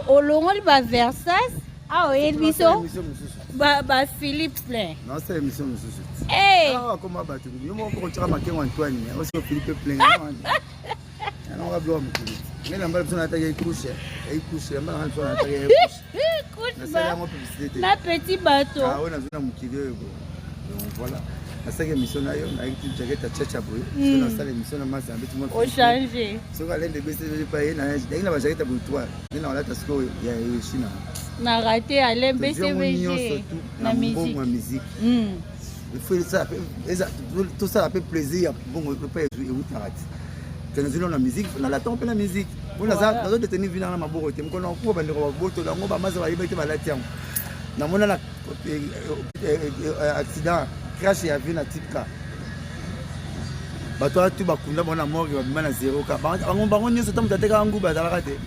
olongoli ba Versace biso ba Philippe plein non c'est émission mususu comment battu yo moko tshaka makengo Antoine aussi Philippe plein non va bloquer mukili ngena mbala bisona atake couche mbala bisona atake couche na petit bateau on a vu na mukili donc voilà c'est que mission na yo na équipe jacket à tchatcha boy on a ça l'émission na masse avec tout le monde au changer so ka lende bese de paye na ba jacket à boy toi na la tasco ya China na raté à l'BCBG na musique il faut ça tout ça fait plaisir bon on peut jouer ou t'arrête quand nous la musique on la tombe la musique on a ça nous détenir vina na maboko te mko na ko ba ndeko ba boto la ngo ba maza ba ibete ba lati yango na mona na accident crash ya vina tipka bato atu bakunda bona mort ba bima na zéro ka bango bango nyoso tamu tateka nguba zalaka te